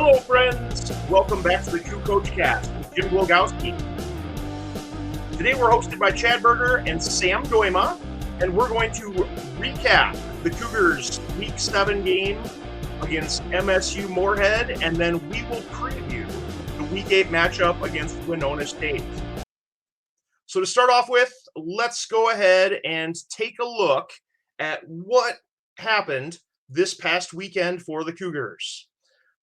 Hello, friends. Welcome back to the Coach Cast with Jim Glogowski. Today we're hosted by Chad Birger and Sam Dooyema, and we're going to recap the Cougars' Week 7 game against MSU Moorhead, and then we will preview the Week 8 matchup against Winona State. So to start off with, let's go ahead and take a look at what happened this past weekend for the Cougars.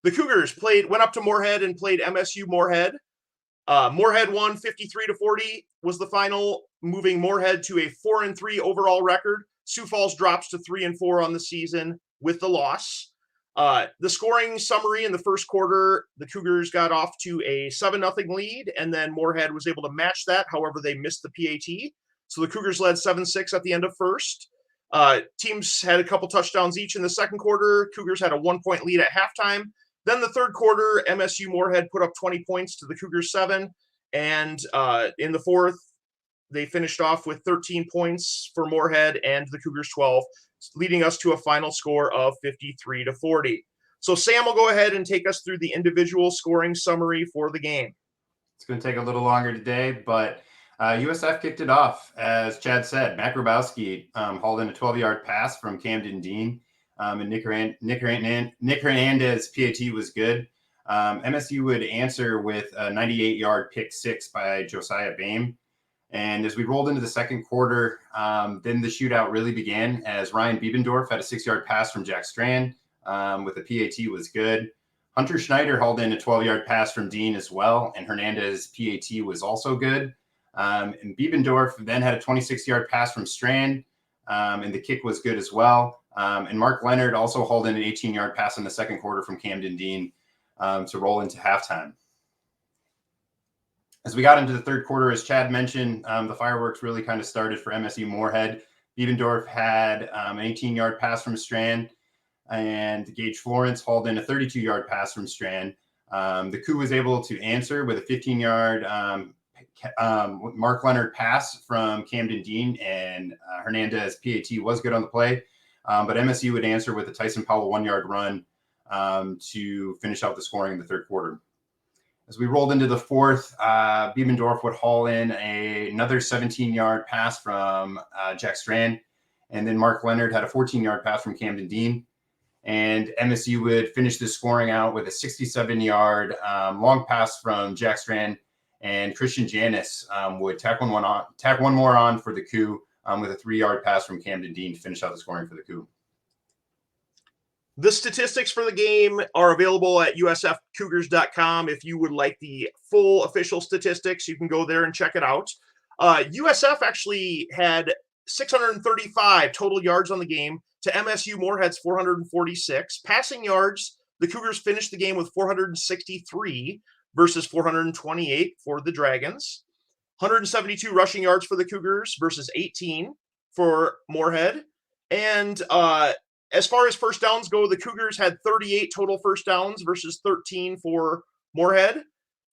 The Cougars went up to Moorhead and played MSU Moorhead. Moorhead won 53-40 was the final, moving Moorhead to a 4-3 overall record. Sioux Falls drops to 3-4 on the season with the loss. The scoring summary in the first quarter, the Cougars got off to a 7-0 lead, and then Moorhead was able to match that. However, they missed the PAT. So the Cougars led 7-6 at the end of first. Teams had a couple touchdowns each in the second quarter. Cougars had a 1-point lead at halftime. Then the third quarter, MSU Moorhead put up 20 points to the Cougars 7. And in the fourth, they finished off with 13 points for Moorhead and the Cougars 12, leading us to a final score of 53-40. So Sam will go ahead and take us through the individual scoring summary for the game. It's going to take a little longer today, but USF kicked it off. As Chad said, Matt Grabowski hauled in a 12-yard pass from Camden Dean. And Nick Hernandez's PAT was good. MSU would answer with a 98-yard pick six by Josiah Boehm. And as we rolled into the second quarter, then the shootout really began as Ryan Biebendorf had a 6-yard pass from Jack Strand with a PAT was good. Hunter Schneider hauled in a 12-yard pass from Dean as well, and Hernandez's PAT was also good. And Biebendorf then had a 26-yard pass from Strand, and the kick was good as well. And Mark Leonard also hauled in an 18-yard pass in the second quarter from Camden Dean to roll into halftime. As we got into the third quarter, as Chad mentioned, the fireworks really kind of started for MSU Moorhead. Biebendorf had an 18-yard pass from Strand, and Gage Florence hauled in a 32-yard pass from Strand. The Coup was able to answer with a 15-yard Mark Leonard pass from Camden Dean, and Hernandez PAT was good on the play. But MSU would answer with a Tyson Powell 1-yard run to finish out the scoring in the third quarter. As we rolled into the fourth, Biebendorf would haul in another 17-yard pass from Jack Strand. And then Mark Leonard had a 14-yard pass from Camden Dean. And MSU would finish the scoring out with a 67-yard long pass from Jack Strand. And Christian Janis would tack one more on for the Coup with a 3-yard pass from Camden Dean to finish out the scoring for the Coup. The statistics for the game are available at usfcougars.com. If you would like the full official statistics, you can go there and check it out. USF actually had 635 total yards on the game to MSU Moorhead's 446. Passing yards, the Cougars finished the game with 463 versus 428 for the Dragons. 172 rushing yards for the Cougars versus 18 for Moorhead. And as far as first downs go, the Cougars had 38 total first downs versus 13 for Moorhead.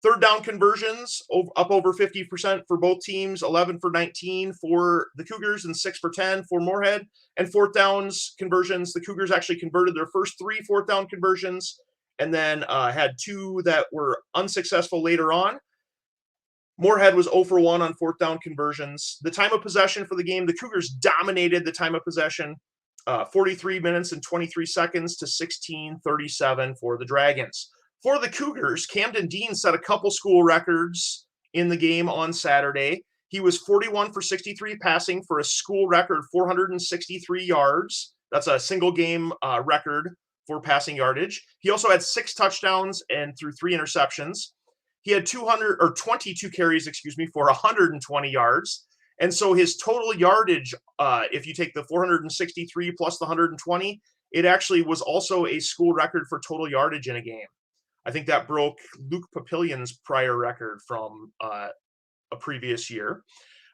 Third down conversions up over 50% for both teams, 11 for 19 for the Cougars and 6 for 10 for Moorhead. And fourth downs conversions, the Cougars actually converted their first 3 fourth down conversions and then had 2 that were unsuccessful later on. Moorhead was 0 for 1 on fourth down conversions. The time of possession for the game, the Cougars dominated the time of possession, 43 minutes and 23 seconds to 16:37 for the Dragons. For the Cougars, Camden Dean set a couple school records in the game on Saturday. He was 41 for 63 passing for a school record 463 yards. That's a single game record for passing yardage. He also had 6 touchdowns and threw 3 interceptions. He had 22 carries, for 120 yards. And so his total yardage, if you take the 463 plus the 120, it actually was also a school record for total yardage in a game. I think that broke Luke Papillion's prior record from a previous year.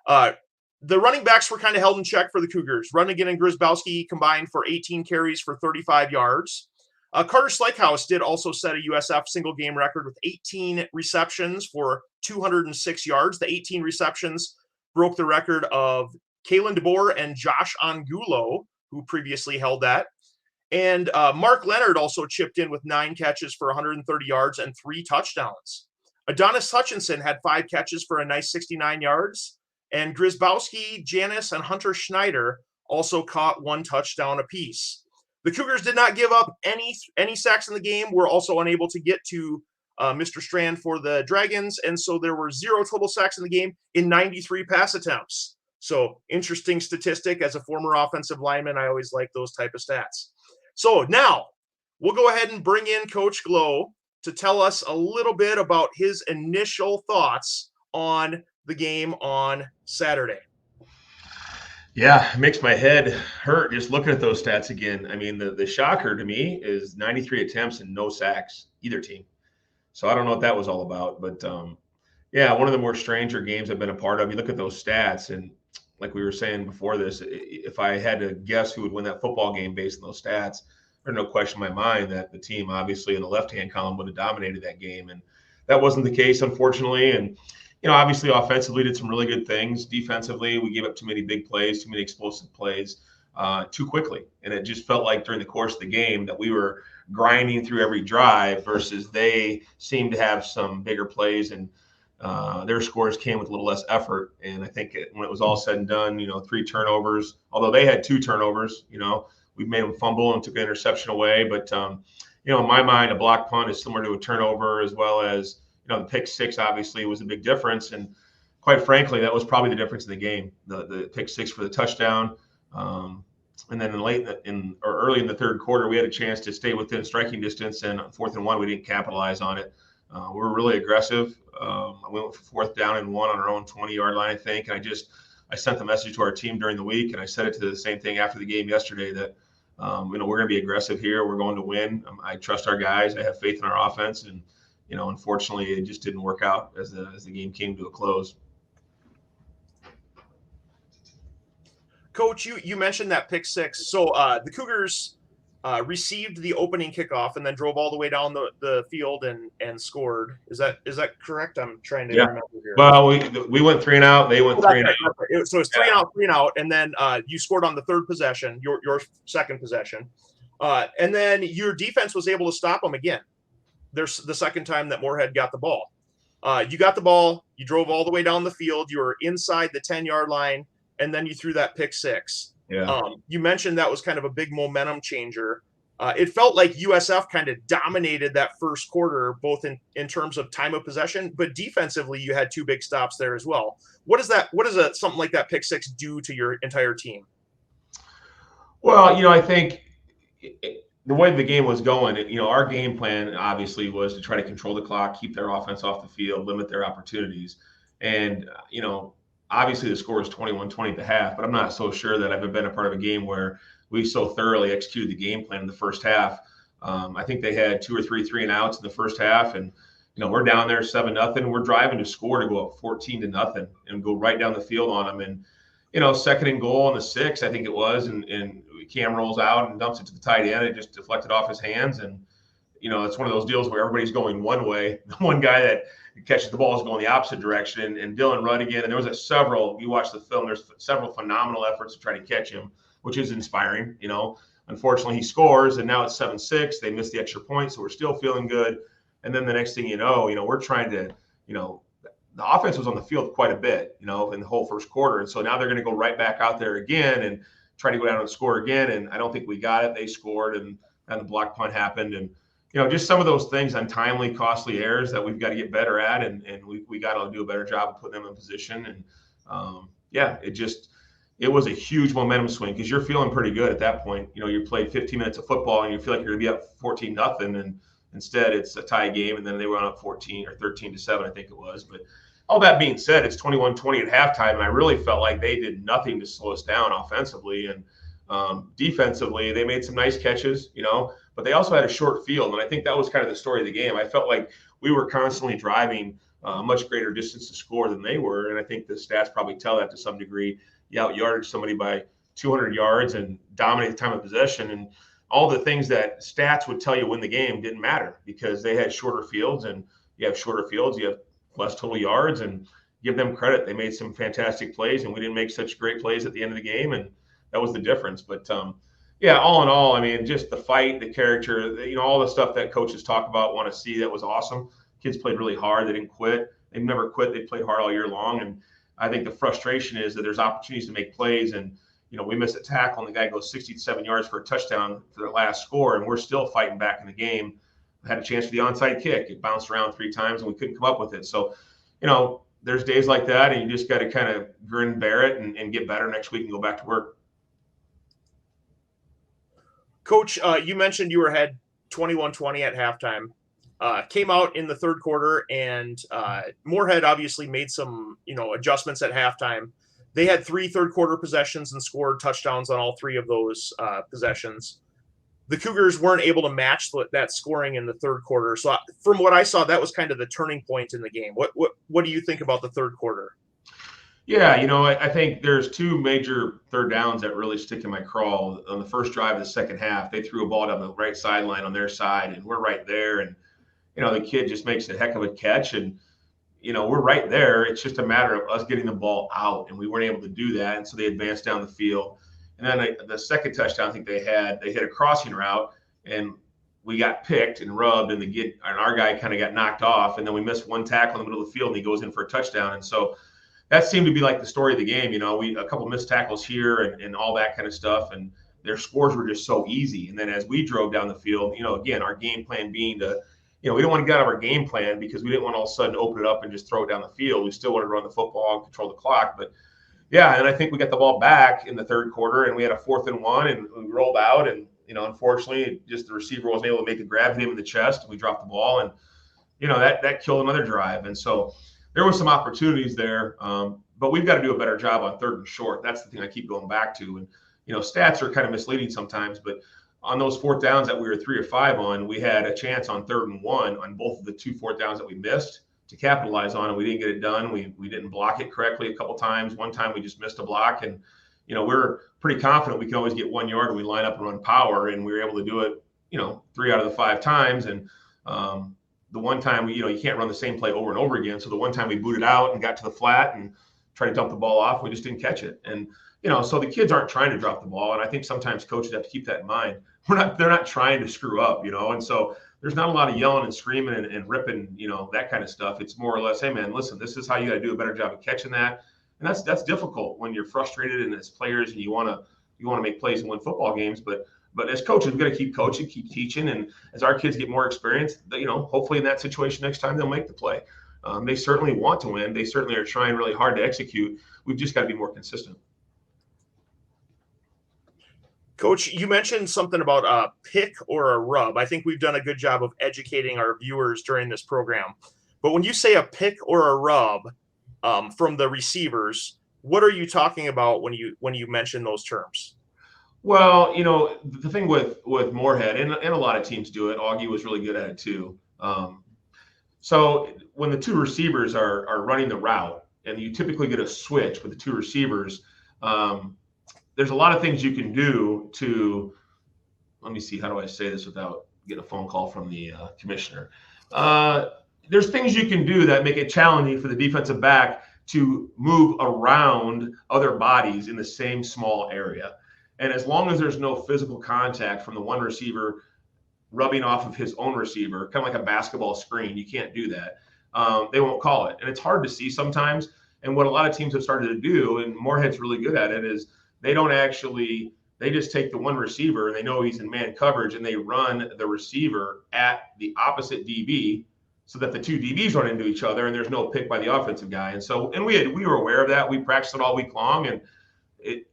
The running backs were kind of held in check for the Cougars. Runnigan and Grabowski combined for 18 carries for 35 yards. Carter Slykehouse did also set a USF single game record with 18 receptions for 206 yards. The 18 receptions broke the record of Kalen DeBoer and Josh Angulo, who previously held that. And Mark Leonard also chipped in with 9 catches for 130 yards and 3 touchdowns. Adonis Hutchinson had 5 catches for a nice 69 yards. And Grzybowski, Janis, and Hunter Schneider also caught 1 touchdown apiece. The Cougars did not give up any sacks in the game. We're also unable to get to Mr. Strand for the Dragons, and so there were 0 total sacks in the game in 93 pass attempts. So interesting statistic. As a former offensive lineman, I always like those type of stats. So now we'll go ahead and bring in Coach Glow to tell us a little bit about his initial thoughts on the game on Saturday. Yeah, it makes my head hurt just looking at those stats again. I mean, the shocker to me is 93 attempts and no sacks, either team. So I don't know what that was all about. But, yeah, one of the more stranger games I've been a part of. You look at those stats, and like we were saying before this, if I had to guess who would win that football game based on those stats, there's no question in my mind that the team obviously in the left-hand column would have dominated that game. And that wasn't the case, unfortunately. And obviously offensively did some really good things. Defensively, we gave up too many big plays, too many explosive plays too quickly. And it just felt like during the course of the game that we were grinding through every drive versus they seemed to have some bigger plays and their scores came with a little less effort. And I think when it was all said and done, 3 turnovers, although they had 2 turnovers, we made them fumble and took an interception away. But, in my mind, a block punt is similar to a turnover, as well as, the pick 6 obviously was a big difference. And quite frankly, that was probably the difference in the game, the pick 6 for the touchdown. And then early in the third quarter, we had a chance to stay within striking distance, and on 4th and 1, we didn't capitalize on it. We were really aggressive. We went for 4th down and 1 on our own 20-yard line, I think. And I sent the message to our team during the week, and I said it to the same thing after the game yesterday that, we're going to be aggressive here. We're going to win. I trust our guys. I have faith in our offense. And, unfortunately, it just didn't work out as the game came to a close. Coach, you mentioned that pick 6. So the Cougars received the opening kickoff and then drove all the way down the field and scored. Is that correct? I'm trying to remember here. Well, we went 3 and out. They went 3 and out. So it's 3 and out, and then you scored on the 3rd possession, your second possession, and then your defense was able to stop them again. There's the second time that Moorhead got the ball. You got the ball. You drove all the way down the field. You were inside the 10-yard line, and then you threw that pick 6. Yeah. You mentioned that was kind of a big momentum changer. It felt like USF kind of dominated that first quarter, both in terms of time of possession, but defensively you had 2 big stops there as well. What does something like that pick 6 do to your entire team? Well, I think the way the game was going, our game plan obviously was to try to control the clock, keep their offense off the field, limit their opportunities. And, obviously the score is 21-20 at the half, but I'm not so sure that I've been a part of a game where we so thoroughly executed the game plan in the first half. I think they had 2 or 3 3-and-outs in the first half, and we're down there 7-0. We're driving to score to go up 14-0 and go right down the field on them. And 2nd and goal on the 6, I think it was, and Cam rolls out and dumps it to the tight end. It just deflected off his hands, and it's one of those deals where everybody's going one way. The one guy that catches the ball is going the opposite direction, and Dylan Rudigan. And there was you watch the film, there's several phenomenal efforts to try to catch him, which is inspiring. Unfortunately, he scores, and now it's 7-6. They missed the extra point, so we're still feeling good. And then the next thing we're trying to, the offense was on the field quite a bit, in the whole first quarter. And so now they're going to go right back out there again and try to go down and score again. And I don't think we got it. They scored, and the block punt happened. And, just some of those things, untimely, costly errors that we've got to get better at. And we got to do a better job of putting them in position. And, it was a huge momentum swing because you're feeling pretty good at that point. You played 15 minutes of football and you feel like you're going to be up 14-0. And instead it's a tie game. And then they went up 14 or 13-7, I think it was. But all that being said, it's 21-20 at halftime. And I really felt like they did nothing to slow us down offensively. And defensively, they made some nice catches, but they also had a short field. And I think that was kind of the story of the game. I felt like we were constantly driving a much greater distance to score than they were. And I think the stats probably tell that to some degree. You out-yarded somebody by 200 yards and dominate the time of possession. And all the things that stats would tell you win the game didn't matter because they had shorter fields, and you have shorter fields, you have less total yards, and give them credit. They made some fantastic plays, and we didn't make such great plays at the end of the game, and that was the difference. But, Yeah, all in all, I mean, just the fight, the character, all the stuff that coaches talk about, want to see, that was awesome. Kids played really hard. They didn't quit. They never quit. They played hard all year long. And I think the frustration is that there's opportunities to make plays. And, we missed a tackle and the guy goes 67 yards for a touchdown for their last score. And we're still fighting back in the game. Had a chance for the onside kick. It bounced around 3 times and we couldn't come up with it. So, there's days like that and you just got to kind of grin and bear it and get better next week and go back to work. Coach, you mentioned you were ahead 21-20 at halftime. Came out in the third quarter, and Moorhead obviously made some, adjustments at halftime. They had 3 third-quarter possessions and scored touchdowns on all 3 of those possessions. The Cougars weren't able to match that scoring in the third quarter. So from what I saw, that was kind of the turning point in the game. What do you think about the third quarter? Yeah, I think there's 2 major third downs that really stick in my craw. On the first drive of the second half, they threw a ball down the right sideline on their side, and we're right there. And, the kid just makes a heck of a catch, and, we're right there. It's just a matter of us getting the ball out, and we weren't able to do that. And so they advanced down the field. And then the second touchdown, I think they hit a crossing route, and we got picked and rubbed, and our guy kind of got knocked off. And then we missed 1 tackle in the middle of the field, and he goes in for a touchdown. And so that seemed to be like the story of the game. A couple missed tackles here and all that kind of stuff. And their scores were just so easy. And then as we drove down the field, again, our game plan being to, we don't want to get out of our game plan because we didn't want to all of a sudden open it up and just throw it down the field. We still wanted to run the football and control the clock. But yeah, and I think we got the ball back in the third quarter and we had a 4th and 1 and we rolled out. And, unfortunately, just the receiver wasn't able to make a grab, hit him in the chest, and we dropped the ball. And, that killed another drive. And so there were some opportunities there, but we've got to do a better job on 3rd and short. That's the thing I keep going back to. And, stats are kind of misleading sometimes, but on those 4th downs that we were 3 or 5 on, we had a chance on 3rd and 1 on both of the 2 4th downs that we missed to capitalize on, and we didn't get it done. We didn't block it correctly a couple times. One time we just missed a block, and, we're pretty confident we can always get 1 yard when we line up and run power, and we were able to do it, 3 out of the 5 times. And the one time you can't run the same play over and over again. So the one time we booted out and got to the flat and tried to dump the ball off, we just didn't catch it. And, so the kids aren't trying to drop the ball. And I think sometimes coaches have to keep that in mind. They're not trying to screw up, and so there's not a lot of yelling and screaming and ripping, that kind of stuff. It's more or less, hey man, listen, this is how you got to do a better job of catching that. And that's difficult when you're frustrated and as players and you want to make plays and win football games. But as coaches, we've got to keep coaching, keep teaching. And as our kids get more experience, hopefully in that situation next time they'll make the play. They certainly want to win. They certainly are trying really hard to execute. We've just got to be more consistent. Coach, you mentioned something about a pick or a rub. I think we've done a good job of educating our viewers during this program. But when you say a pick or a rub from the receivers, what are you talking about when you mention those terms? Well, the thing with Moorhead, and a lot of teams do it, Augie was really good at it too. So when the 2 receivers are running the route, and you typically get a switch with the 2 receivers, there's a lot of things you can do to, let me see, how do I say this without getting a phone call from the commissioner? There's things you can do that make it challenging for the defensive back to move around other bodies in the same small area. And as long as there's no physical contact from the one receiver rubbing off of his own receiver, kind of like a basketball screen, you can't do that. They won't call it. And it's hard to see sometimes. And what a lot of teams have started to do, and Moorhead's really good at it, is they just take the one receiver and they know he's in man coverage and they run the receiver at the opposite DB so that the 2 DBs run into each other and there's no pick by the offensive guy. And we were aware of that. We practiced it all week long, and it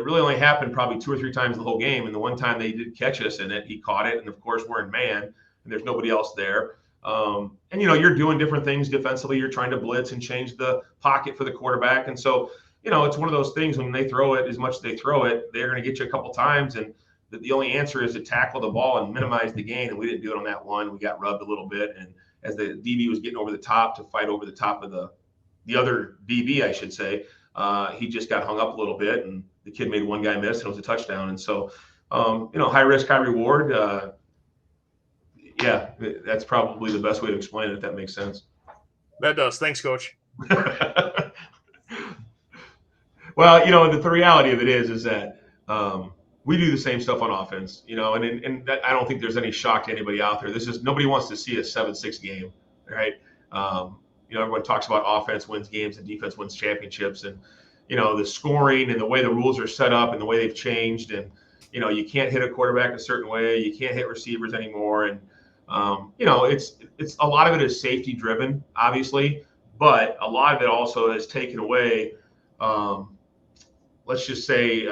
really only happened probably 2 or 3 times the whole game. And the one time they did catch us in it, he caught it. And of course we're in man and there's nobody else there. And you're doing different things defensively. You're trying to blitz and change the pocket for the quarterback. And so, it's one of those things when they throw it, as much as they throw it, they're going to get you a couple times. And the only answer is to tackle the ball and minimize the gain. And we didn't do it on that one. We got rubbed a little bit. And as the DB was getting over the top to fight over the top of the other DB, I should say, he just got hung up a little bit and the kid made one guy miss and it was a touchdown. And so, high risk, high reward. Yeah, that's probably the best way to explain it, if that makes sense. That does. Thanks, Coach. Well, the reality of it is that, we do the same stuff on offense, and that, I don't think there's any shock to anybody out there. Nobody wants to see a 7-6 game, right? Everyone talks about offense wins games and defense wins championships, and the scoring and the way the rules are set up and the way they've changed, and you can't hit a quarterback a certain way, you can't hit receivers anymore, and it's a lot of it is safety driven, obviously, but a lot of it also has taken away, let's just say,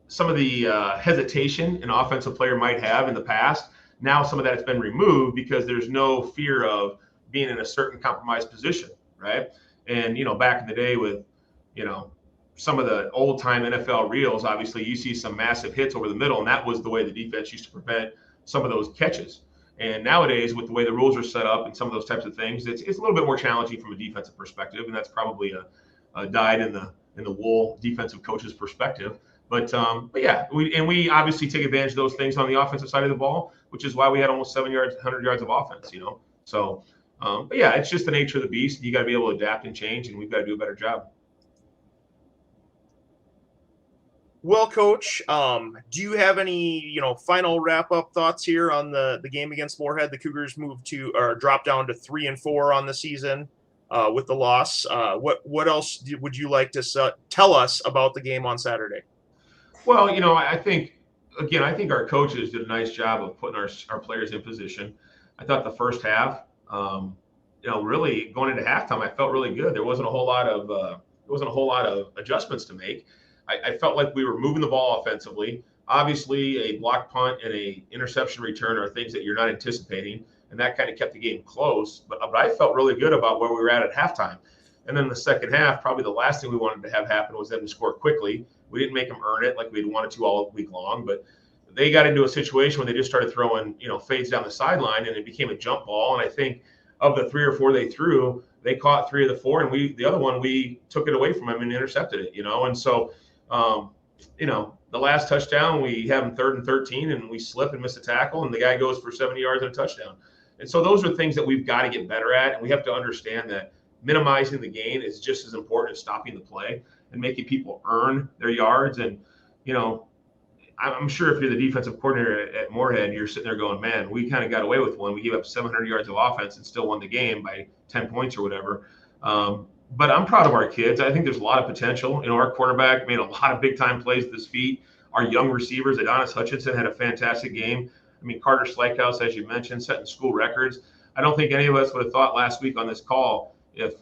some of the hesitation an offensive player might have in the past. Now some of that's been removed because there's no fear of being in a certain compromised position, right? And back in the day with some of the old time NFL reels, obviously you see some massive hits over the middle, and that was the way the defense used to prevent some of those catches. And nowadays, with the way the rules are set up and some of those types of things, it's a little bit more challenging from a defensive perspective, and that's probably a dyed in the wool defensive coach's perspective. But yeah, we obviously take advantage of those things on the offensive side of the ball, which is why we had almost 100 yards of offense. So but yeah, it's just the nature of the beast. You got to be able to adapt and change, and we've got to do a better job. Well, Coach, do you have any final wrap up thoughts here on the game against Moorhead? The Cougars moved to or dropped down to 3-4 on the season with the loss. What else would you like to tell us about the game on Saturday? Well, I think our coaches did a nice job of putting our players in position. I thought the first half, really going into halftime, I felt really good. There wasn't a whole lot of adjustments to make. I felt like we were moving the ball offensively. Obviously, a block punt and a interception return are things that you're not anticipating, and that kind of kept the game close. But I felt really good about where we were at halftime. And then the second half, probably the last thing we wanted to have happen was them to score quickly. We didn't make them earn it like we'd wanted to all week long, but they got into a situation where they just started throwing, fades down the sideline, and it became a jump ball. And I think of the 3 or 4 they threw, they caught 3 of the 4, and the other one, we took it away from them and intercepted it, And so, the last touchdown, we have them 3rd and 13, and we slip and miss a tackle, and the guy goes for 70 yards and a touchdown. And so those are things that we've got to get better at, and we have to understand that minimizing the gain is just as important as stopping the play and making people earn their yards. And, I'm sure if you're the defensive coordinator at Moorhead, you're sitting there going, man, we kind of got away with one. We gave up 700 yards of offense and still won the game by 10 points or whatever. But I'm proud of our kids. I think there's a lot of potential. Our quarterback made a lot of big-time plays with his feet. Our young receivers, Adonis Hutchinson, had a fantastic game. Carter Slykehouse, as you mentioned, setting school records. I don't think any of us would have thought last week on this call if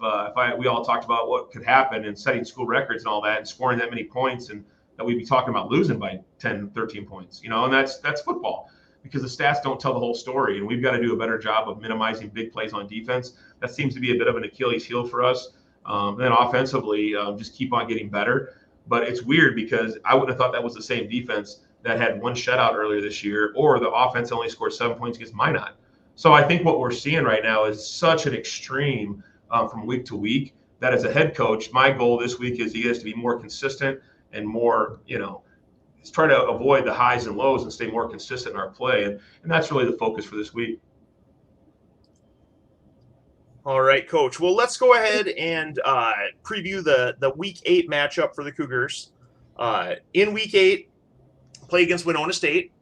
we all talked about what could happen and setting school records and all that and scoring that many points, and that we'd be talking about losing by 10, 13 points. And that's football, because the stats don't tell the whole story, and we've got to do a better job of minimizing big plays on defense. That seems to be a bit of an Achilles heel for us. And then offensively, just keep on getting better. But it's weird because I wouldn't have thought that was the same defense that had one shutout earlier this year, or the offense only scored 7 points against Minot. So I think what we're seeing right now is such an extreme from week to week that as a head coach, my goal this week is he has to be more consistent and more, try to avoid the highs and lows and stay more consistent in our play. And that's really the focus for this week. All right, Coach. Well, let's go ahead and preview the Week 8 matchup for the Cougars. In Week 8, play against Winona State.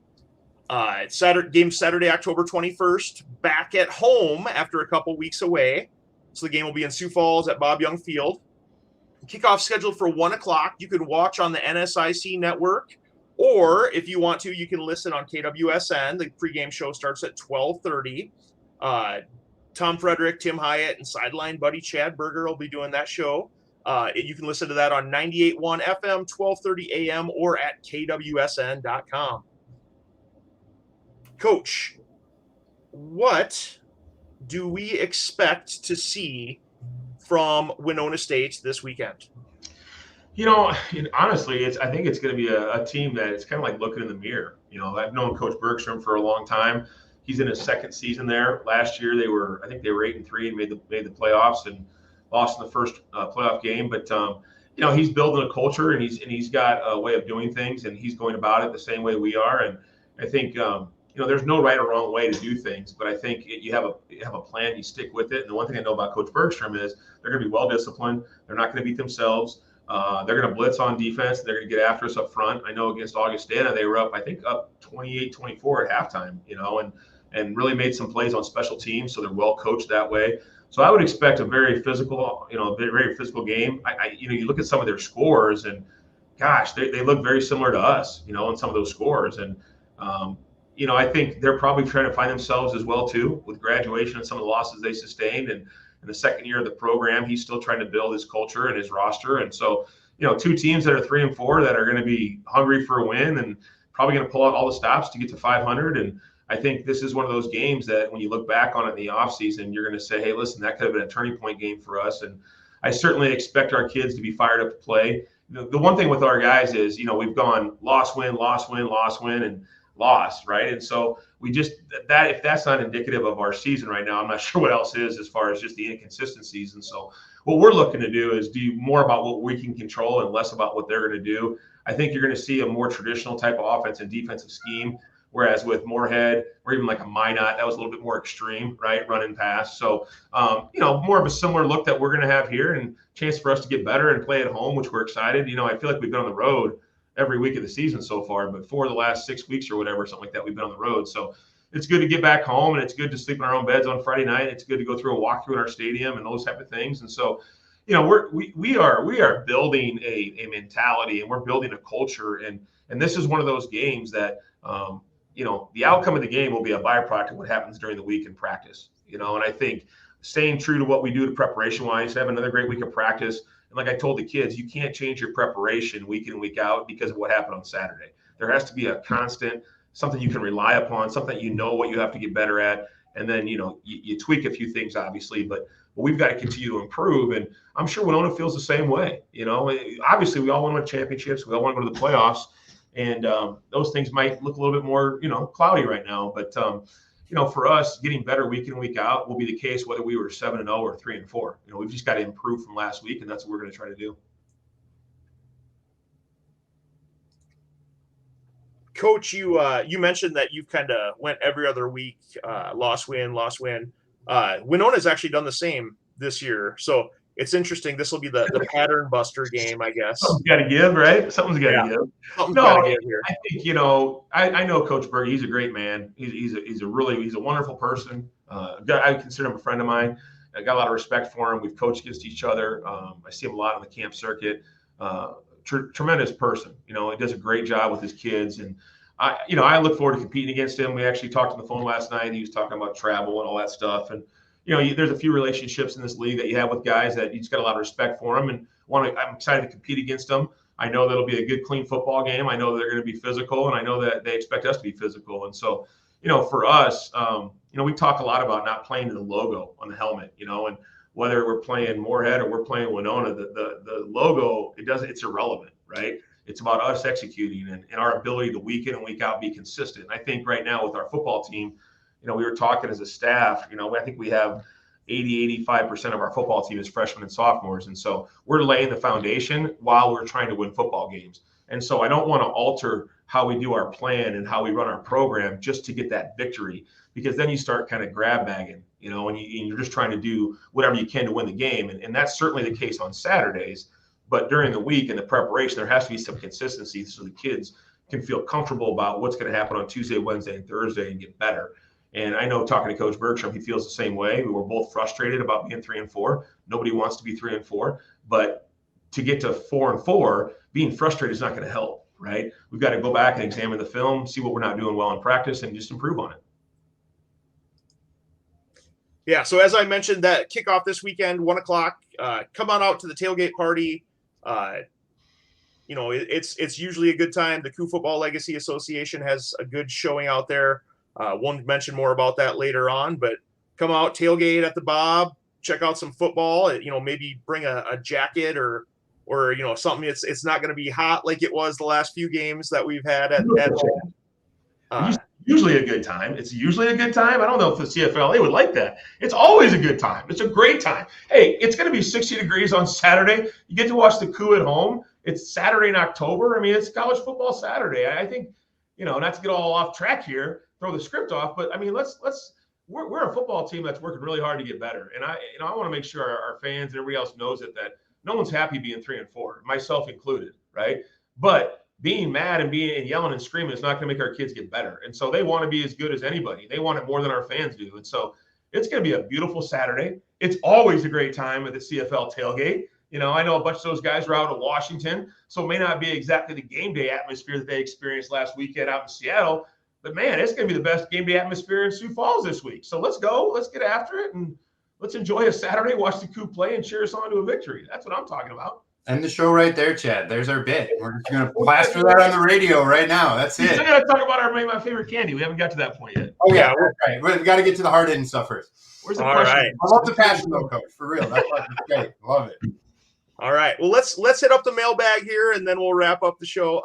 Saturday, October 21st, back at home after a couple weeks away. So the game will be in Sioux Falls at Bob Young Field. Kickoff scheduled for 1 o'clock. You can watch on the NSIC network, or if you want to, you can listen on KWSN. The pregame show starts at 12:30. Tom Frederick, Tim Hyatt, and sideline buddy Chad Birger will be doing that show. You can listen to that on 98.1 FM, 12:30 AM, or at KWSN.com. Coach, what do we expect to see from Winona State this weekend? Honestly, I think it's going to be a team that it's kind of like looking in the mirror. I've known Coach Bergstrom for a long time. He's in his second season there. Last year, I think they were 8-3 and made the playoffs and lost in the first playoff game. But he's building a culture, and he's got a way of doing things, and he's going about it the same way we are. And I think there's no right or wrong way to do things, but I think you have a plan, you stick with it. And the one thing I know about Coach Bergstrom is they're going to be well disciplined. They're not going to beat themselves. They're going to blitz on defense. They're going to get after us up front. I know against Augustana, they were up, I think, up 28-24 at halftime, and really made some plays on special teams. So they're well coached that way. So I would expect a very physical, very physical game. You look at some of their scores, and gosh, they look very similar to us, in some of those scores. And, I think they're probably trying to find themselves as well, too, with graduation and some of the losses they sustained. And in the second year of the program, he's still trying to build his culture and his roster. And so, two teams that are 3-4 that are going to be hungry for a win and probably going to pull out all the stops to get to 500. And I think this is one of those games that when you look back on it in the offseason, you're going to say, hey, listen, that could have been a turning point game for us. And I certainly expect our kids to be fired up to play. The one thing with our guys is, we've gone loss, win, and loss, right? And so we just if that's not indicative of our season right now, I'm not sure what else is as far as just the inconsistencies. And so what we're looking to do is do more about what we can control and less about what they're going to do. I think you're going to see a more traditional type of offense and defensive scheme, whereas with Moorhead or even like a Minot, that was a little bit more extreme, right? Run and pass. So, more of a similar look that we're going to have here, and chance for us to get better and play at home, which we're excited. I feel like we've been on the road every week of the season so far, but for the last 6 weeks or whatever, something like that, we've been on the road. So it's good to get back home, and it's good to sleep in our own beds on Friday night. It's good to go through a walkthrough in our stadium and those type of things. And so, we are building a mentality, and we're building a culture, and this is one of those games that the outcome of the game will be a byproduct of what happens during the week in practice. And I think staying true to what we do to preparation wise, have another great week of practice. And like I told the kids, you can't change your preparation week in, week out because of what happened on Saturday. There has to be a constant, something you can rely upon, something what you have to get better at. And then, you tweak a few things, obviously, but we've got to continue to improve. And I'm sure Winona feels the same way. Obviously, we all want to win championships. We all want to go to the playoffs. And those things might look a little bit more, cloudy right now. But, for us, getting better week in, week out will be the case whether we were 7-0 or 3-4. We've just got to improve from last week, and that's what we're going to try to do. Coach, you mentioned that you've kind of went every other week, loss, win. Winona's actually done the same this year. So it's interesting. This will be the pattern buster game, I guess. Something's got to give, right? Something's got to give. Something's got to give here. I think, I know Coach Birger. He's a great man. He's a wonderful person. I consider him a friend of mine. I got a lot of respect for him. We've coached against each other. I see him a lot on the camp circuit. Tremendous person. He does a great job with his kids. And I look forward to competing against him. We actually talked on the phone last night. He was talking about travel and all that stuff. And there's a few relationships in this league that you have with guys that you just got a lot of respect for them, and I'm excited to compete against them. I know that'll be a good, clean football game. I know they're going to be physical, and I know that they expect us to be physical. And so, for us, we talk a lot about not playing to the logo on the helmet, and whether we're playing Moorhead or we're playing Winona, the logo, it's irrelevant, right? It's about us executing and our ability to week in and week out be consistent. And I think right now with our football team, we were talking as a staff, I think we have 85% of our football team is freshmen and sophomores. And so we're laying the foundation while we're trying to win football games. And so I don't want to alter how we do our plan and how we run our program just to get that victory, because then you start kind of grab bagging, and you're just trying to do whatever you can to win the game. And that's certainly the case on Saturdays. But during the week and the preparation, there has to be some consistency so the kids can feel comfortable about what's going to happen on Tuesday, Wednesday, and Thursday and get better. And I know talking to Coach Bergstrom, he feels the same way. We were both frustrated about being 3-4. Nobody wants to be 3-4, but to get to 4-4, being frustrated is not going to help, right? We've got to go back and examine the film, see what we're not doing well in practice, and just improve on it. Yeah. So as I mentioned, that kickoff this weekend, 1:00. Come on out to the tailgate party. It's usually a good time. The Coup Football Legacy Association has a good showing out there. Won't mention more about that later on, but come out, tailgate at the Bob, check out some football. Maybe bring a jacket or something. It's not going to be hot like it was the last few games that we've had at usually a good time. It's usually a good time. I don't know if the CFLA would like that. It's always a good time. It's a great time. Hey, it's going to be 60 degrees on Saturday. You get to watch the Coup at home. It's Saturday in October. I mean, it's college football Saturday. I think, not to get all off track here, throw the script off, but I mean, we're a football team that's working really hard to get better. And I want to make sure our fans and everybody else knows that no one's happy being 3-4, myself included, right? But being mad and yelling and screaming is not going to make our kids get better. And so they want to be as good as anybody. They want it more than our fans do. And so it's going to be a beautiful Saturday. It's always a great time at the CFL tailgate. I know a bunch of those guys are out of Washington, so it may not be exactly the game day atmosphere that they experienced last weekend out in Seattle. But, man, it's going to be the best game day atmosphere in Sioux Falls this week. So let's go. Let's get after it, and let's enjoy a Saturday, watch the Cougs play, and cheer us on to a victory. That's what I'm talking about. And the show right there, Chad. There's our bit. We're just going to plaster that on the radio right now. That's it. We got to talk about my favorite candy. We haven't got to that point yet. Oh, yeah. Right. We've got to get to the hard-hitting stuff first. Where's the All question? right. I love the passion, though, Coach. For real. That's great. Love it. All right. Well, let's hit up the mailbag here, and then we'll wrap up the show.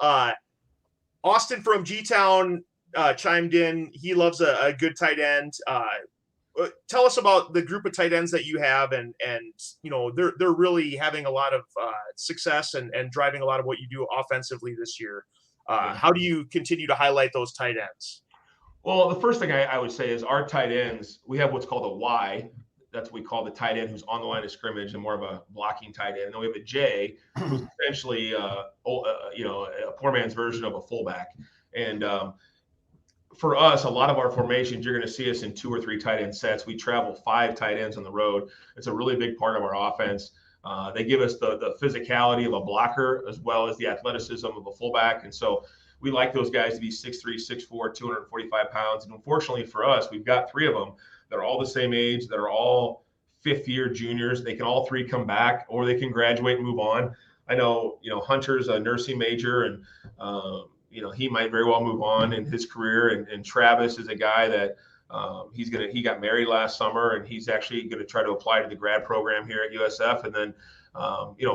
Austin from G-Town chimed in. He loves a good tight end. Tell us about the group of tight ends that you have, and they're really having a lot of success and driving a lot of what you do offensively this year. How do you continue to highlight those tight ends? Well, the first thing I would say is our tight ends, we have what's called a Y. That's what we call the tight end who's on the line of scrimmage and more of a blocking tight end. And then we have a J, who's essentially a poor man's version of a fullback. And for us, a lot of our formations, you're going to see us in 2 or 3 tight end sets. We travel 5 tight ends on the road. It's a really big part of our offense. They give us the physicality of a blocker as well as the athleticism of a fullback. And so we like those guys to be 6'3", 6'4", 245 pounds. And unfortunately for us, we've got 3 of them. They're all the same age. They're all fifth-year juniors. They can all 3 come back, or they can graduate and move on. I know, Hunter's a nursing major, and he might very well move on in his career. And Travis is a guy that he got married last summer, and he's actually going to try to apply to the grad program here at USF. And then,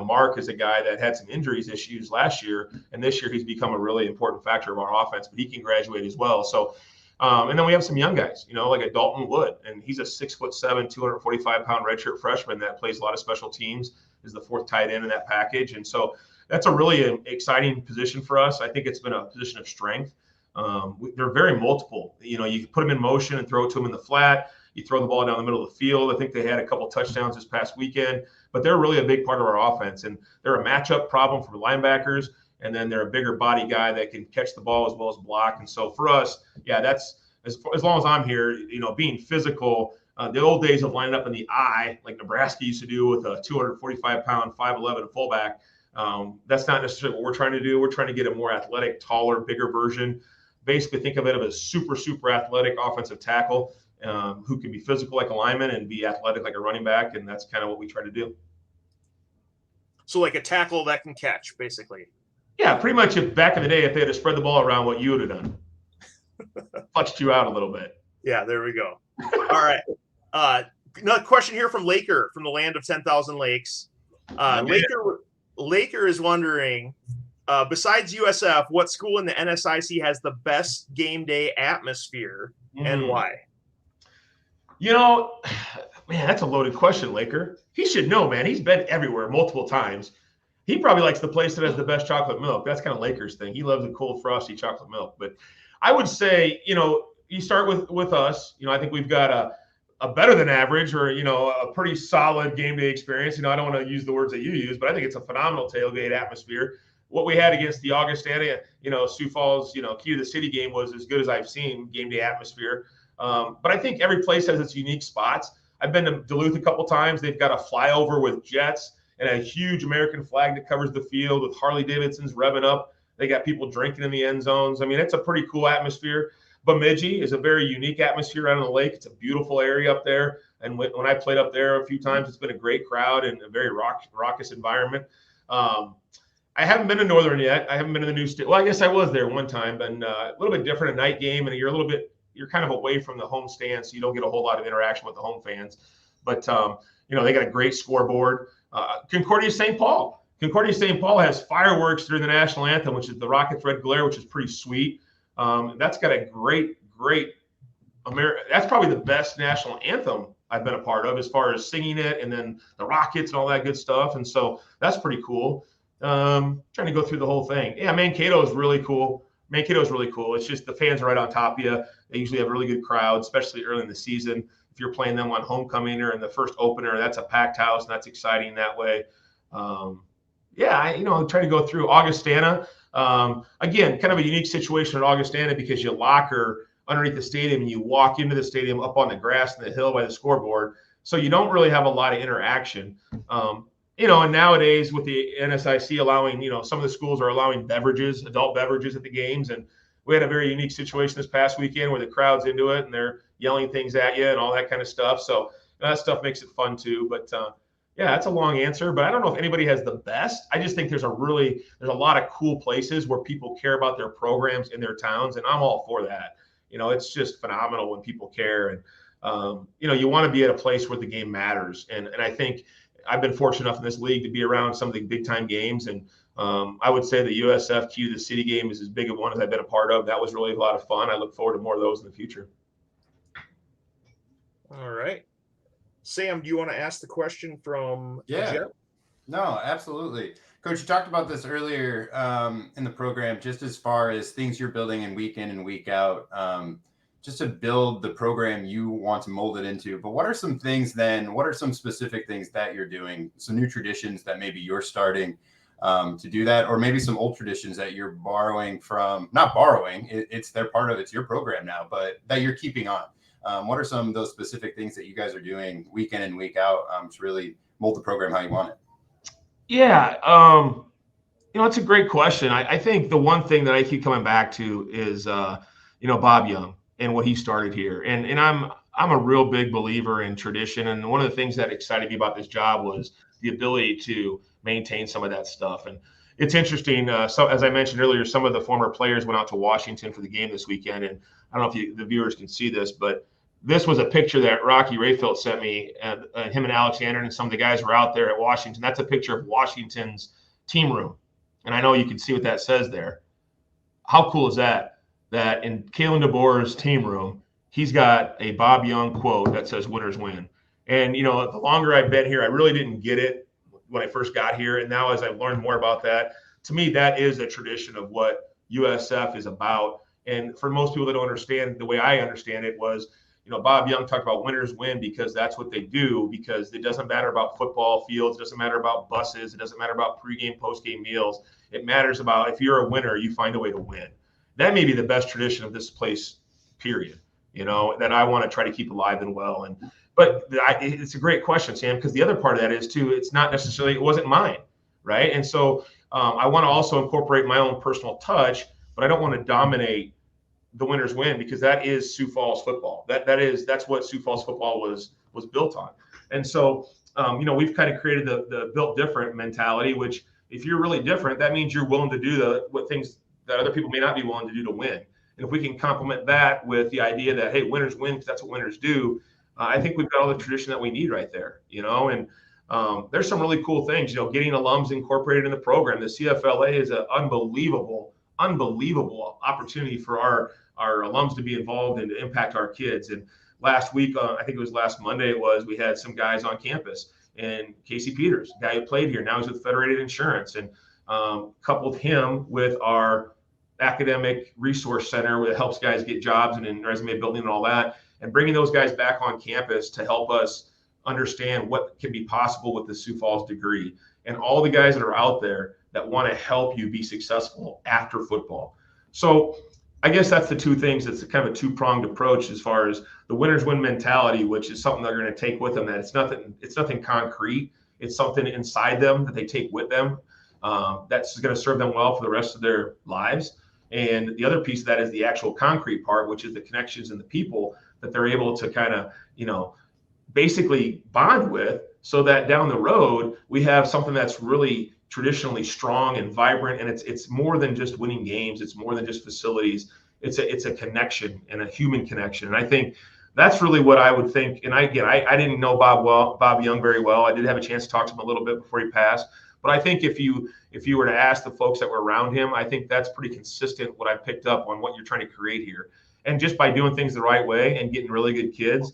Mark is a guy that had some injuries issues last year, and this year he's become a really important factor of our offense, but he can graduate as well. So, and then we have some young guys, like a Dalton Wood, and he's a 6'7", 245-pound redshirt freshman that plays a lot of special teams, is the 4th tight end in that package. And so that's a really exciting position for us. I think it's been a position of strength. They're very multiple. You put them in motion and throw it to them in the flat. You throw the ball down the middle of the field. I think they had a couple touchdowns this past weekend, but they're really a big part of our offense. And they're a matchup problem for linebackers. And then they're a bigger body guy that can catch the ball as well as block. And so for us, that's as long as I'm here, being physical. The old days of lining up in the I, like Nebraska used to do with a 245-pound, 5'11" fullback. That's not necessarily what we're trying to do. We're trying to get a more athletic, taller, bigger version. Basically, think of it as a super, super athletic offensive tackle who can be physical like a lineman and be athletic like a running back. And that's kind of what we try to do. So like a tackle that can catch, basically. Yeah, pretty much. If back in the day, if they had to spread the ball around, what you would have done, flushed you out a little bit. Yeah, there we go. All right. Another question here from Laker, from the land of 10,000 lakes. Laker is wondering, besides USF, what school in the NSIC has the best game day atmosphere and why? Man, that's a loaded question, Laker. He should know, man. He's been everywhere multiple times. He probably likes the place that has the best chocolate milk. That's kind of Laker's thing. He loves the cold, frosty chocolate milk. But I would say, you start with us. I think we've got a better than average or, a pretty solid game day experience. I don't want to use the words that you use, but I think it's a phenomenal tailgate atmosphere. What we had against the Augustana, Sioux Falls, Key to the City game was as good as I've seen game day atmosphere. But I think every place has its unique spots. I've been to Duluth a couple times. They've got a flyover with jets and a huge American flag that covers the field with Harley Davidsons revving up. They got people drinking in the end zones. I mean, it's a pretty cool atmosphere. Bemidji is a very unique atmosphere out on the lake. It's a beautiful area up there. And when I played up there a few times, it's been a great crowd and a very raucous environment. I haven't been to Northern yet. I haven't been to the new state. Well, I guess I was there one time, but a little bit different, a night game, and you're kind of away from the home stand, so you don't get a whole lot of interaction with the home fans. But, they got a great scoreboard. Concordia St. Paul. Concordia St. Paul has fireworks during the national anthem, which is the Rockets Red Glare, which is pretty sweet. That's got a great that's probably the best national anthem I've been a part of as far as singing it and then the Rockets and all that good stuff. And so that's pretty cool. Trying to go through the whole thing. Yeah, Mankato is really cool. It's just the fans are right on top of you. They usually have a really good crowd, especially early in the season. If you're playing them on homecoming or in the first opener, that's a packed house, and that's exciting that way. I'm trying to go through Augustana. Again, kind of a unique situation at Augustana because you locker underneath the stadium and you walk into the stadium up on the grass and the hill by the scoreboard. So you don't really have a lot of interaction. And nowadays with the NSIC allowing, some of the schools are allowing beverages, adult beverages at the games. And we had a very unique situation this past weekend where the crowd's into it and they're yelling things at you and all that kind of stuff. So that stuff makes it fun too. But that's a long answer, but I don't know if anybody has the best. I just think there's a lot of cool places where people care about their programs in their towns, and I'm all for that. It's just phenomenal when people care, and you want to be at a place where the game matters. And I think I've been fortunate enough in this league to be around some of the big time games, and I would say the USFQ, the city game, is as big a one as I've been a part of. That was really a lot of fun. I look forward to more of those in the future. All right. Sam, do you want to ask the question from Jeff? No, absolutely. Coach, you talked about this earlier in the program, just as far as things you're building in week in and week out, just to build the program you want to mold it into. But what are some specific things that you're doing? Some new traditions that maybe you're starting to do that, or maybe some old traditions that you're borrowing from, not borrowing, they're part of it's your program now, but that you're keeping on. What are some of those specific things that you guys are doing week in and week out to really mold the program how you want it? Yeah, it's a great question. I think the one thing that I keep coming back to is, Bob Young and what he started here. And I'm a real big believer in tradition. And one of the things that excited me about this job was the ability to maintain some of that stuff. And it's interesting. So as I mentioned earlier, some of the former players went out to Washington for the game this weekend. And I don't know if the viewers can see this, but this was a picture that Rocky Rayfield sent me, and him and Alex Anderson and some of the guys were out there at Washington. That's a picture of Washington's team room. And I know you can see what that says there. How cool is that? That in Kalen DeBoer's team room, he's got a Bob Young quote that says winners win. And, the longer I've been here, I really didn't get it when I first got here. And now as I've learned more about that, to me, that is a tradition of what USF is about. And for most people that don't understand, the way I understand it was, Bob Young talked about winners win because that's what they do, because it doesn't matter about football fields, it doesn't matter about buses, it doesn't matter about pregame, postgame meals. It matters about if you're a winner, you find a way to win. That may be the best tradition of this place, period, that I want to try to keep alive and well. But it's a great question, Sam, because the other part of that is, too, it's not necessarily, it wasn't mine, right? And so I want to also incorporate my own personal touch, but I don't want to dominate the winners win, because that is Sioux Falls football. That's what Sioux Falls football was built on. And so, we've kind of created the built different mentality, which if you're really different, that means you're willing to do what things that other people may not be willing to do to win. And if we can complement that with the idea that, hey, winners win because that's what winners do, I think we've got all the tradition that we need right there, and there's some really cool things, getting alums incorporated in the program. The CFLA is an unbelievable opportunity for our alums to be involved and to impact our kids. And last week, I think it was last Monday, we had some guys on campus, and Casey Peters, a guy who played here, now he's with Federated Insurance, and coupled him with our academic resource center that helps guys get jobs and in resume building and all that, and bringing those guys back on campus to help us understand what can be possible with the Sioux Falls degree, and all the guys that are out there that want to help you be successful after football. So I guess that's the two things. It's kind of a two-pronged approach as far as the winners win mentality, which is something they're going to take with them. That it's nothing concrete. It's something inside them that they take with them. That's going to serve them well for the rest of their lives. And the other piece of that is the actual concrete part, which is the connections and the people that they're able to kind of, basically bond with, so that down the road we have something that's really traditionally strong and vibrant. And it's more than just winning games. It's more than just facilities. It's a connection, and a human connection. And I think that's really what I would think. And I didn't know Bob Young very well. I did have a chance to talk to him a little bit before he passed. But I think if you were to ask the folks that were around him, I think that's pretty consistent what I picked up on what you're trying to create here. And just by doing things the right way and getting really good kids,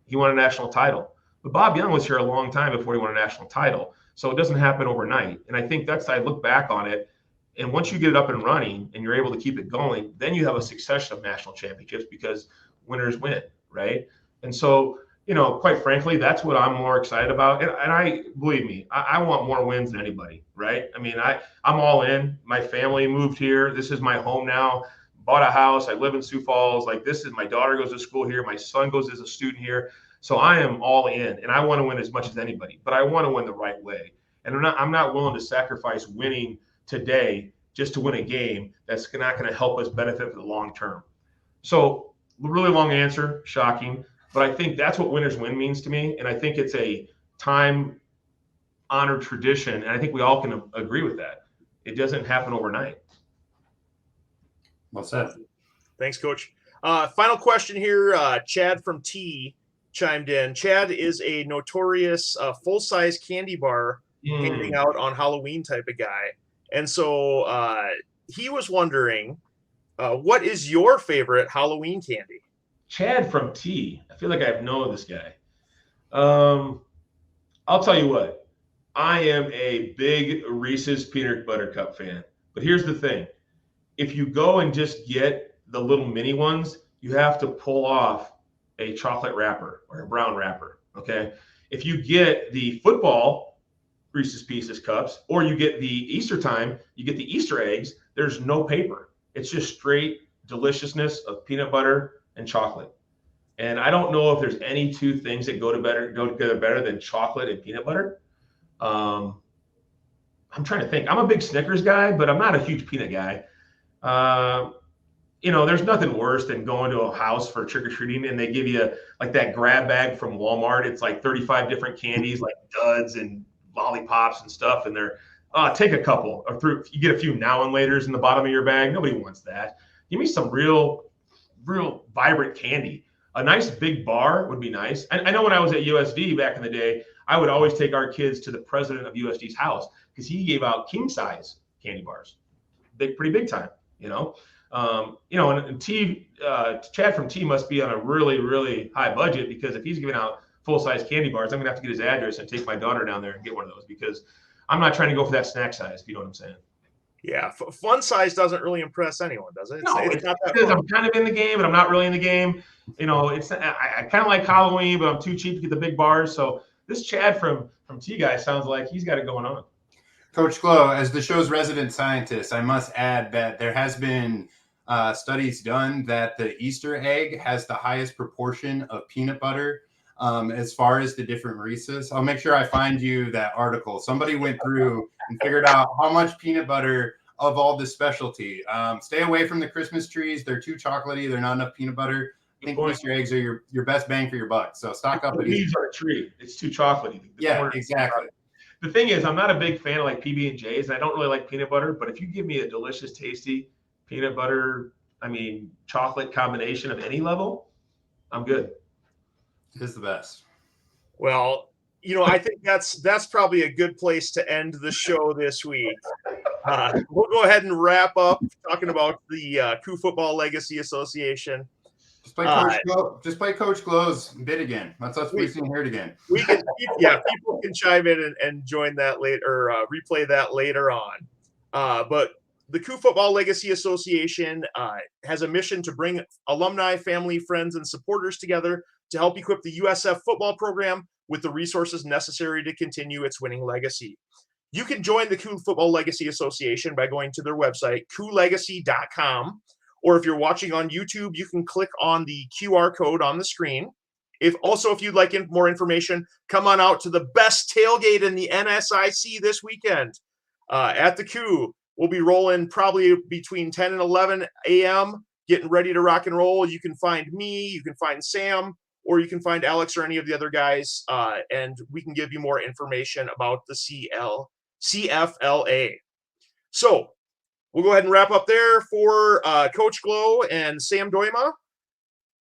he won a national title. But Bob Young was here a long time before he won a national title. So it doesn't happen overnight. And I think I look back on it, and once you get it up and running and you're able to keep it going, then you have a succession of national championships, because winners win, right? And so quite frankly, that's what I'm more excited about. And I believe me, I want more wins than anybody, right? I mean, I'm all in. My family moved here. This is my home now. Bought a house. I live in Sioux Falls. Like, this is my daughter goes to school here. My son goes as a student here. So I am all in, and I want to win as much as anybody, but I want to win the right way. And I'm not willing to sacrifice winning today just to win a game that's not going to help us benefit for the long term. So, really long answer, shocking. But I think that's what winners win means to me. And I think it's a time honored tradition. And I think we all can agree with that. It doesn't happen overnight. Well said. Thanks, Coach. Final question here. Chad from T chimed in. Chad is a notorious full-size candy bar handing out on Halloween type of guy. And so he was wondering, what is your favorite Halloween candy? Chad from T. I feel like I know this guy. I'll tell you what. I am a big Reese's Peanut Butter Cup fan. But here's the thing. If you go and just get the little mini ones, you have to pull off a chocolate wrapper or a brown wrapper, okay? If you get the football Reese's Pieces cups, or you get the Easter time, you get the Easter eggs, there's no paper. It's just straight deliciousness of peanut butter and chocolate. And I don't know if there's any two things that go together better than chocolate and peanut butter. I'm trying to think. I'm a big Snickers guy, but I'm not a huge peanut guy. There's nothing worse than going to a house for trick-or-treating and they give you like that grab bag from Walmart. It's like 35 different candies, like duds and lollipops and stuff. And they're, take a couple or through. You get a few now and laters in the bottom of your bag. Nobody wants that. Give me some real vibrant candy. A nice big bar would be nice. I know when I was at USD back in the day, I would always take our kids to the president of USD's house because he gave out king size candy bars, pretty big time, and Chad from T must be on a really, really high budget because if he's giving out full size candy bars, I'm gonna have to get his address and take my daughter down there and get one of those because I'm not trying to go for that snack size, if you know what I'm saying. Yeah, fun size doesn't really impress anyone, does it? It's not that because fun. I'm kind of in the game, but I'm not really in the game. I kind of like Halloween, but I'm too cheap to get the big bars. So this Chad from T guy sounds like he's got it going on. Coach Glow, as the show's resident scientist, I must add that there has been studies done that the Easter egg has the highest proportion of peanut butter as far as the different Reese's. I'll make sure I find you that article. Somebody went through and figured out how much peanut butter of all the specialty. Stay away from the Christmas trees. They're too chocolatey. They're not enough peanut butter. I think Easter eggs are your best bang for your buck. So stock up. The leaves are a tree. It's too chocolatey. Yeah, exactly. The thing is, I'm not a big fan of like PB&Js. I don't really like peanut butter, but if you give me a delicious, tasty peanut butter, chocolate combination of any level, I'm good. It is the best. Well, I think that's probably a good place to end the show this week. We'll go ahead and wrap up talking about the Coup Football Legacy Association. Just play Coach Glow's bit again. Let's hear it again. People can chime in and join that later or replay that later on. But the Coup Football Legacy Association has a mission to bring alumni, family, friends, and supporters together to help equip the USF football program with the resources necessary to continue its winning legacy. You can join the Coup Football Legacy Association by going to their website, couplegacy.com. Or if you're watching on YouTube, you can click on the QR code on the screen. If you'd like more information, come on out to the best tailgate in the NSIC this weekend at the Coup. We'll be rolling probably between 10 and 11 a.m., getting ready to rock and roll. You can find me, you can find Sam, or you can find Alex or any of the other guys, and we can give you more information about the CFLA. So we'll go ahead and wrap up there for Coach Glow and Sam Dooyema.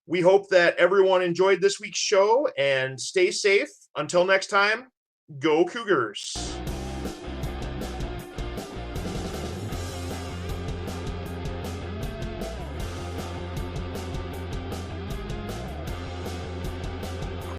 We hope that everyone enjoyed this week's show and stay safe. Until next time, go Cougars.